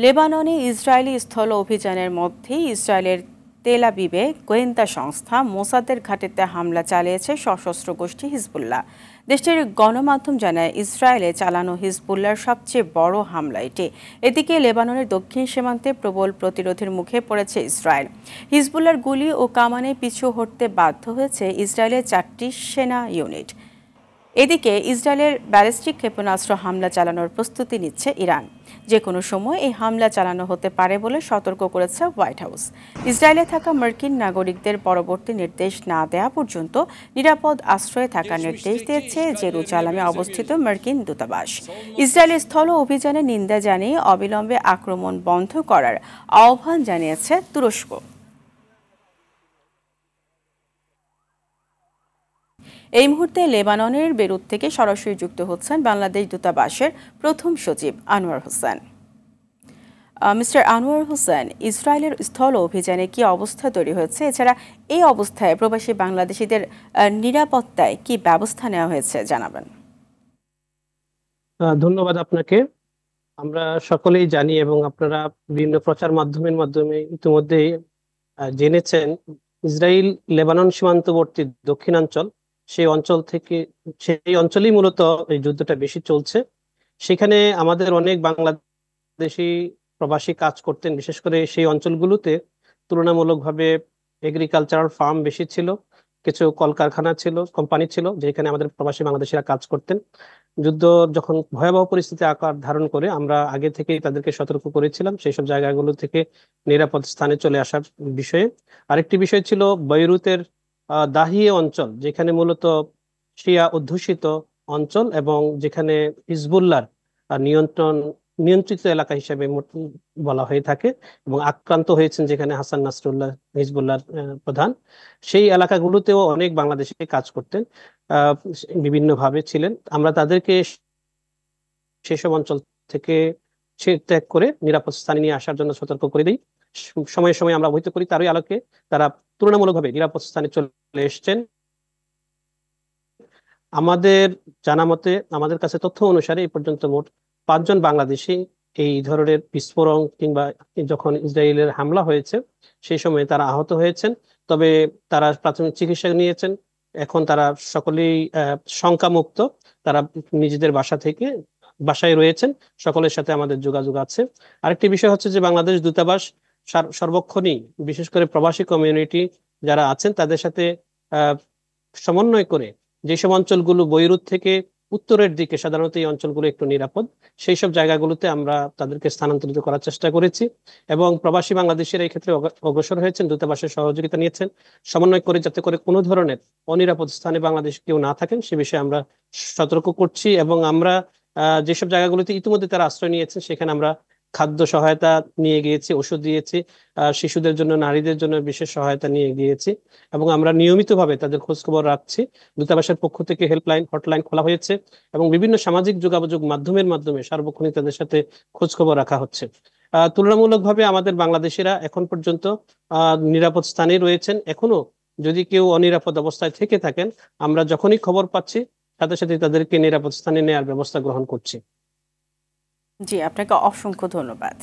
লেবাননে ইসরায়েলি স্থল অভিযানের মধ্যেই ইসরায়েলের তেল আবিবে গোয়েন্দা সংস্থা মোসাদের ঘাঁটিতে হামলা চালিয়েছে সশস্ত্র গোষ্ঠী হিজবুল্লাহ। দেশটির গণমাধ্যম জানায় ইসরায়েলে চালানো হিজবুল্লাহর সবচেয়ে বড় হামলা এটি। এদিকে লেবাননের দক্ষিণ সীমান্তে প্রবল প্রতিরোধের মুখে পড়েছে ইসরায়েল। হিজবুল্লাহর গুলি ও কামানে পিছু হটতে বাধ্য হয়েছে ইসরায়েলের 4টি সেনা ইউনিট। এদিকে ইসরায়েলের ব্যালিস্টিক ক্ষেপণাস্ত্র হামলা চালানোর প্রস্তুতি নিচ্ছে ইরান। যে কোনো সময় এই হামলা চালানো হতে পারে বলে সতর্ক করেছে হোয়াইট হাউস। ইসরায়েলে থাকা মার্কিন নাগরিকদের পরবর্তী নির্দেশ না দেওয়া পর্যন্ত নিরাপদ আশ্রয়ে থাকার নির্দেশ দিয়েছে জেরুজালেমে অবস্থিত মার্কিন দূতাবাস। ইসরায়েলের স্থল অভিযানের নিন্দা জানিয়ে অবিলম্বে আক্রমণ বন্ধ করার আহ্বান জানিয়েছে তুরস্ক। এই মুহূর্তে লেবাননের বেরুত থেকে সরাসরি যুক্ত হচ্ছেন বাংলাদেশ দূতাবাসের প্রথম সচিব আনোয়ার হোসেন। মিস্টার আনোয়ার হোসেন, ইসরায়েলের স্থল অভিযানে কি অবস্থা তৈরি হয়েছে, এছাড়া এই অবস্থায় প্রবাসী বাংলাদেশিদের নিরাপত্তায় কি ব্যবস্থা নেওয়া হয়েছে জানাবেন। ধন্যবাদ আপনাকে। আমরা সকলেই জানি এবং আপনারা বিভিন্ন প্রচার মাধ্যমে ইতিমধ্যে জেনেছেন, ইসরায়েল লেবানন সীমান্তবর্তী দক্ষিণাঞ্চল সেই অঞ্চলেই মূলত এই যুদ্ধটা বেশি চলছে। সেখানে আমাদের অনেক বাংলাদেশি প্রবাসী কাজ করতেন। বিশেষ করে সেই অঞ্চলগুলোতে তুলনামূলকভাবে এগ্রিকালচারাল ফার্ম বেশি ছিল, কিছু কলকারখানা ছিল, কোম্পানি ছিল, যেখানে আমাদের প্রবাসী বাংলাদেশিরা কাজ করতেন। যুদ্ধ যখন ভয়াবহ পরিস্থিতি আকার ধারণ করে, আমরা আগে থেকেই তাদেরকে সতর্ক করেছিলাম সেই সব জায়গাগুলো থেকে নিরাপদ স্থানে চলে আসার বিষয়ে। আরেকটি বিষয় ছিল বৈরুতের দাহিয়ে অঞ্চল, যেখানে মূলত শিয়া অধ্যুষিত অঞ্চল এবং যেখানে হিজবুল্লাহর নিয়ন্ত্রিত এলাকা হিসেবে বলা হয়ে থাকে এবং আক্রান্ত হয়েছেন যেখানে হাসান নাসরুল্লাহ হিজবুল্লাহর প্রধান। সেই এলাকাগুলোতেও অনেক বাংলাদেশি কাজ করতেন, বিভিন্নভাবে ছিলেন। আমরা তাদেরকে সেসব অঞ্চল থেকে ত্যাগ করে নিরাপদ স্থানে নিয়ে আসার জন্য সতর্ক করে দিই। সময়ে সময়ে আমরা অবহিত করি, তারই আলোকে তারা তুলনামূলকভাবে নিরাপদ স্থানে চলে এসছেন। আমাদের জানা মতে, আমাদের কাছে তথ্য অনুসারে এই পর্যন্ত মোট 5 জন বাংলাদেশি এই ধরনের বিস্ফোরণ কিংবা যখন ইসরায়েলের হামলা হয়েছে সেই সময় তারা আহত হয়েছেন। তবে তারা প্রাথমিক চিকিৎসা নিয়েছেন, এখন তারা সকলেই শঙ্কামুক্ত। তারা নিজেদের বাসায় রয়েছেন, সকলের সাথে আমাদের যোগাযোগ আছে। আরেকটি বিষয় হচ্ছে যে বাংলাদেশ দূতাবাস সর্বক্ষণই বিশেষ করে প্রবাসী কমিউনিটি যারা আছেন তাদের সাথে সমন্বয় করে যেসব অঞ্চলগুলো বৈরুত থেকে উত্তরের দিকে, সাধারণত এই অঞ্চলগুলো একটু নিরাপদ, সেই সব জায়গাগুলোতে আমরা তাদেরকে স্থানান্তরিত করার চেষ্টা করেছি এবং প্রবাসী বাংলাদেশিরা এই ক্ষেত্রে অগ্রসর হয়েছেন, দূতাবাসের সহযোগিতা নিয়েছেন সমন্বয় করে, যাতে করে কোনো ধরনের অনিরাপদ স্থানে বাংলাদেশ কেউ না থাকেন সে বিষয়ে আমরা সতর্ক করছি। এবং আমরা যেসব জায়গাগুলোতে ইতিমধ্যে তারা আশ্রয় নিয়েছেন সেখানে আমরা খাদ্য সহায়তা নিয়ে গিয়েছি, ওষুধ দিয়েছি, শিশুদের জন্য, নারীদের জন্য বিশেষ সহায়তা নিয়ে গিয়েছি এবং আমরা নিয়মিতভাবে তাদের খোঁজ খবর রাখছি। দূতাবাসের পক্ষ থেকে হটলাইন খোলা হয়েছে এবং বিভিন্ন সামাজিক যোগাযোগ মাধ্যমে সার্বক্ষণিক তাদের সাথে খোঁজ খবর রাখা হচ্ছে। তুলনামূলকভাবে আমাদের বাংলাদেশিরা এখন পর্যন্ত নিরাপদ স্থানে রয়েছেন। এখনো যদি কেউ অনিরাপদ অবস্থায় থেকে থাকেন, আমরা যখনই খবর পাচ্ছি সাথে সাথে তাদেরকে নিরাপদ স্থানে নেওয়ার ব্যবস্থা গ্রহণ করছি। জি, আপনাকে অসংখ্য ধন্যবাদ।